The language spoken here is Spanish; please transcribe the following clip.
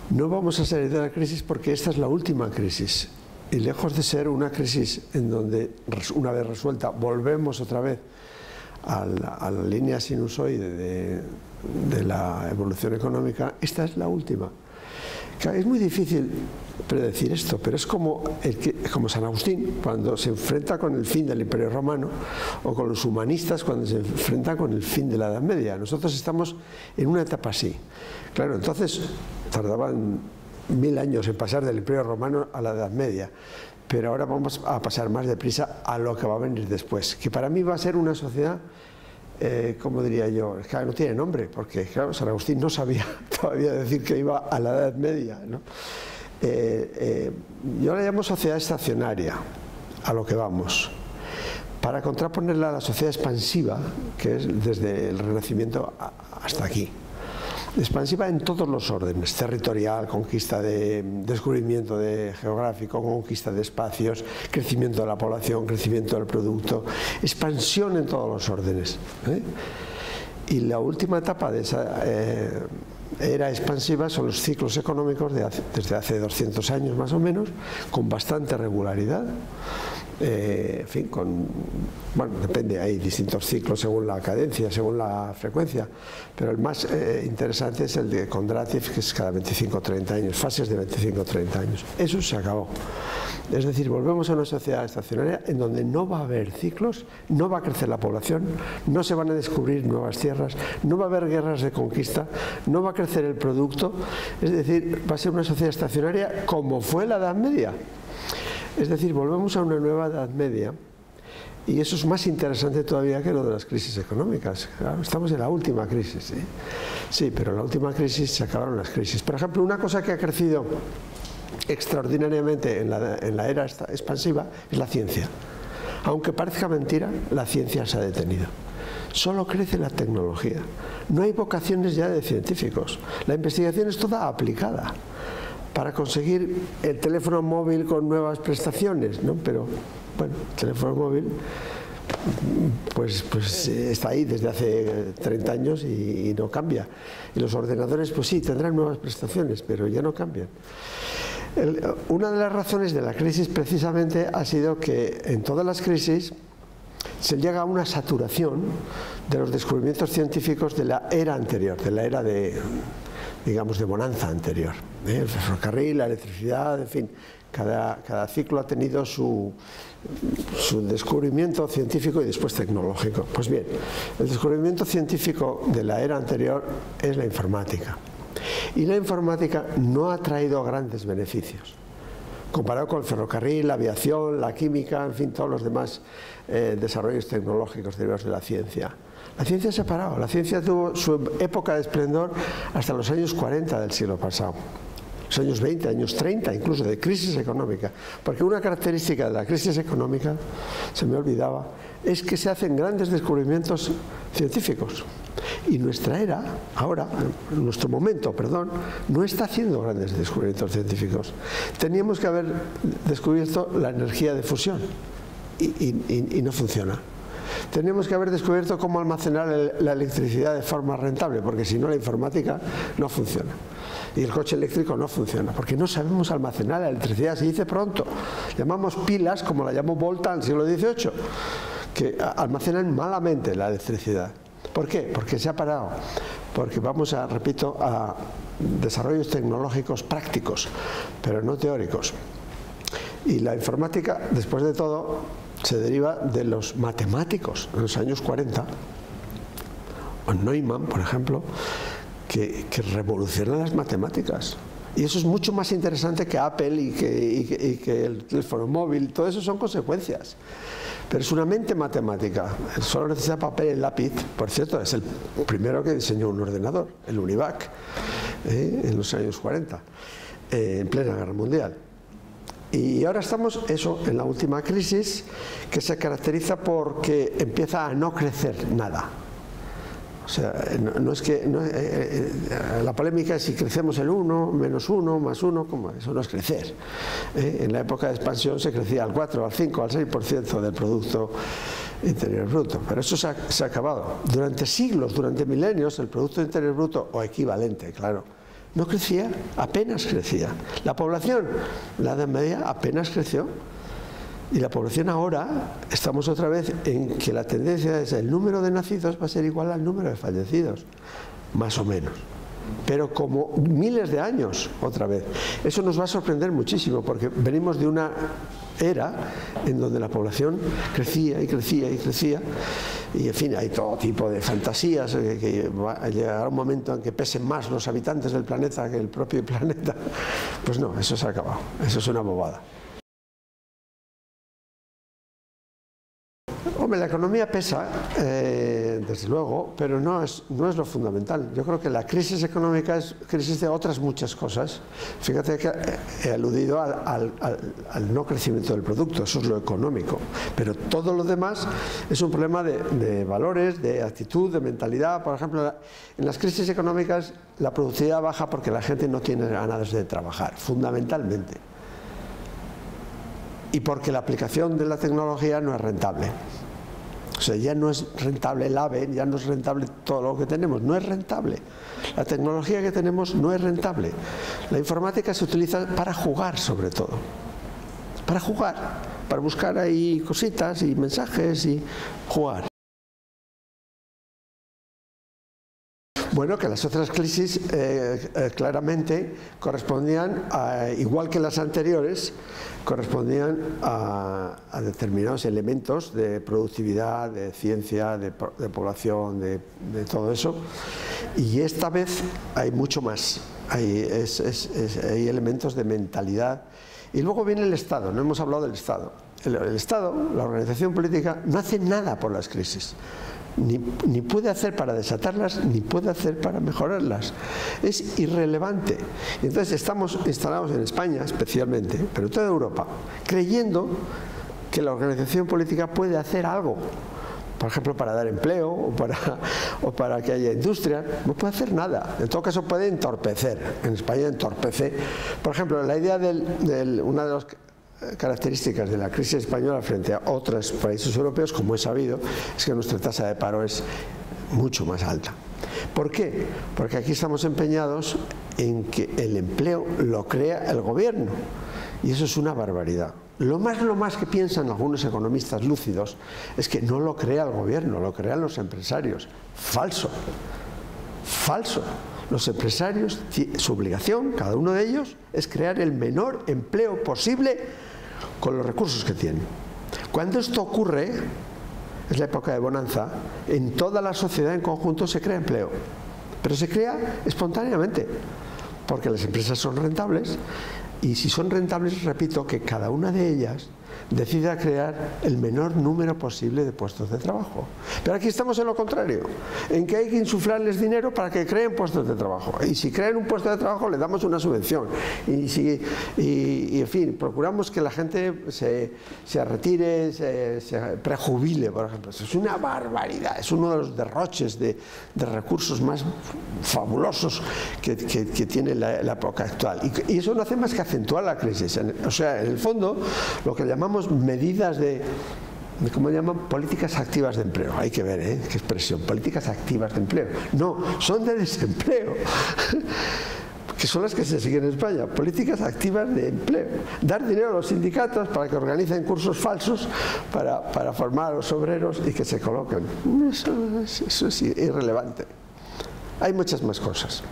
No vamos a salir de la crisis porque esta es la última crisis. Y lejos de ser una crisis en donde, una vez resuelta, volvemos otra vez a la línea sinusoide de la evolución económica, esta es la última. Es muy difícil predecir esto, pero es como San Agustín cuando se enfrenta con el fin del Imperio Romano, o con los humanistas cuando se enfrentan con el fin de la Edad Media. Nosotros estamos en una etapa así. Claro, entonces tardaban 1000 años en pasar del Imperio Romano a la Edad Media, pero ahora vamos a pasar más deprisa a lo que va a venir después, que para mí va a ser una sociedad, ¿cómo diría yo? Es que no tiene nombre, porque claro, San Agustín no sabía todavía decir que iba a la Edad Media, ¿no? Yo la llamo sociedad estacionaria, a lo que vamos, para contraponerla a la sociedad expansiva, que es desde el Renacimiento hasta aquí. Expansiva en todos los órdenes: territorial, conquista de descubrimiento geográfico, conquista de espacios, crecimiento de la población, crecimiento del producto, expansión en todos los órdenes, Y la última etapa de esa era expansiva son los ciclos económicos desde hace 200 años más o menos, con bastante regularidad. En fin, bueno, depende, hay distintos ciclos según la cadencia, según la frecuencia, pero el más interesante es el de Kondratiev, que es cada 25 o 30 años, fases de 25 o 30 años. Eso se acabó. Es decir, volvemos a una sociedad estacionaria en donde no va a haber ciclos, no va a crecer la población, no se van a descubrir nuevas tierras, no va a haber guerras de conquista, no va a crecer el producto. Es decir, va a ser una sociedad estacionaria como fue la Edad Media. Es decir, volvemos a una nueva Edad Media, y eso es más interesante todavía que lo de las crisis económicas. Claro, estamos en la última crisis, ¿eh? Sí, pero en la última crisis se acabaron las crisis. Por ejemplo, una cosa que ha crecido extraordinariamente en la era expansiva es la ciencia. Aunque parezca mentira, la ciencia se ha detenido. Solo crece la tecnología. No hay vocaciones ya de científicos. La investigación es toda aplicada para conseguir el teléfono móvil con nuevas prestaciones, ¿no? Pero, bueno, el teléfono móvil pues está ahí desde hace 30 años y no cambia. Y los ordenadores, pues sí, tendrán nuevas prestaciones, pero ya no cambian. Una de las razones de la crisis precisamente ha sido que en todas las crisis se llega a una saturación de los descubrimientos científicos de la era anterior, de la era digamos, de bonanza anterior. El ferrocarril, la electricidad, en fin, cada ciclo ha tenido su descubrimiento científico y después tecnológico. Pues bien, el descubrimiento científico de la era anterior es la informática. Y la informática no ha traído grandes beneficios, comparado con el ferrocarril, la aviación, la química, en fin, todos los demás desarrollos tecnológicos derivados de la ciencia. La ciencia se ha parado, la ciencia tuvo su época de esplendor hasta los años 40 del siglo pasado, los años 20, años 30, incluso de crisis económica, porque una característica de la crisis económica, se me olvidaba, es que se hacen grandes descubrimientos científicos. Y nuestra era, ahora, nuestro momento, perdón, no está haciendo grandes descubrimientos científicos. Teníamos que haber descubierto la energía de fusión y no funciona. Teníamos que haber descubierto cómo almacenar la electricidad de forma rentable, porque si no la informática no funciona. Y el coche eléctrico no funciona, porque no sabemos almacenar la electricidad, se dice pronto. Llamamos pilas, como la llamó Volta en el siglo XVIII, que almacenan malamente la electricidad. ¿Por qué? Porque se ha parado. Porque vamos repito, a desarrollos tecnológicos prácticos, pero no teóricos. Y la informática, después de todo, se deriva de los matemáticos en los años 40, o Neumann, por ejemplo, que revolucionan las matemáticas. Y eso es mucho más interesante que Apple y que el teléfono móvil. Todo eso son consecuencias. Pero es una mente matemática. Solo necesita papel y lápiz. Por cierto, es el primero que diseñó un ordenador, el UNIVAC, en los años 40, en plena guerra mundial. Y ahora estamos, en la última crisis, que se caracteriza porque empieza a no crecer nada. O sea, no es que la polémica es si crecemos el 1, menos 1, más 1, como eso no es crecer. En la época de expansión se crecía al 4, al 5, al 6% del Producto Interior Bruto. Pero eso se ha acabado. Durante siglos, durante milenios, el Producto Interior Bruto, o equivalente, claro, No crecía, apenas crecía. La población, la Edad Media, apenas creció. Y la población ahora, estamos otra vez en que la tendencia es el número de nacidos va a ser igual al número de fallecidos, más o menos. Pero como miles de años, otra vez. Eso nos va a sorprender muchísimo, porque venimos de una era en donde la población crecía y crecía y crecía, y en fin, hay todo tipo de fantasías, que va a llegar un momento en que pesen más los habitantes del planeta que el propio planeta. Pues no, eso se ha acabado, eso es una bobada. Hombre, la economía pesa, desde luego, pero no es lo fundamental. Yo creo que la crisis económica es crisis de otras muchas cosas. Fíjate que he aludido al no crecimiento del producto, eso es lo económico. Pero todo lo demás es un problema de valores, de actitud, de mentalidad. Por ejemplo, en las crisis económicas la productividad baja porque la gente no tiene ganas de trabajar, fundamentalmente. Y porque la aplicación de la tecnología no es rentable. O sea, ya no es rentable el AVE, ya no es rentable todo lo que tenemos, no es rentable. La tecnología que tenemos no es rentable. La informática se utiliza para jugar, sobre todo. Para jugar, para buscar ahí cositas y mensajes y jugar. Bueno, que las otras crisis claramente correspondían, igual que las anteriores, correspondían a determinados elementos de productividad, de ciencia, de población, de todo eso. Y esta vez hay mucho más, hay elementos de mentalidad. Y luego viene el Estado, no hemos hablado del Estado. El Estado, la organización política, no hace nada por las crisis. Ni puede hacer para desatarlas, ni puede hacer para mejorarlas. Es irrelevante. Entonces estamos instalados en España especialmente, pero en toda Europa, creyendo que la organización política puede hacer algo. Por ejemplo, para dar empleo o para que haya industria. No puede hacer nada. En todo caso puede entorpecer. En España entorpece. Por ejemplo, la idea una de las características de la crisis española frente a otros países europeos, como he sabido, es que nuestra tasa de paro es mucho más alta. ¿Por qué? Porque aquí estamos empeñados en que el empleo lo crea el gobierno, y eso es una barbaridad. Lo más que piensan algunos economistas lúcidos es que no lo crea el gobierno, lo crean los empresarios. Falso. Falso. Los empresarios, su obligación, cada uno de ellos, es crear el menor empleo posible con los recursos que tienen. Cuando esto ocurre, es la época de bonanza, en toda la sociedad en conjunto se crea empleo. Pero se crea espontáneamente, porque las empresas son rentables, y si son rentables, repito, que cada una de ellas decida crear el menor número posible de puestos de trabajo. Pero aquí estamos en lo contrario, en que hay que insuflarles dinero para que creen puestos de trabajo. Y si crean un puesto de trabajo, le damos una subvención. Y en fin, procuramos que la gente se retire, se prejubile, por ejemplo. Eso es una barbaridad, es uno de los derroches de recursos más fabulosos que tiene la época actual. Y eso no hace más que acentuar la crisis. O sea, en el fondo, lo que llamamos medidas ¿cómo llaman? Políticas activas de empleo. Hay que ver, qué expresión, políticas activas de empleo. No, son de desempleo, que son las que se siguen en España. Políticas activas de empleo. Dar dinero a los sindicatos para que organicen cursos falsos para formar a los obreros y que se coloquen. Eso es irrelevante. Hay muchas más cosas.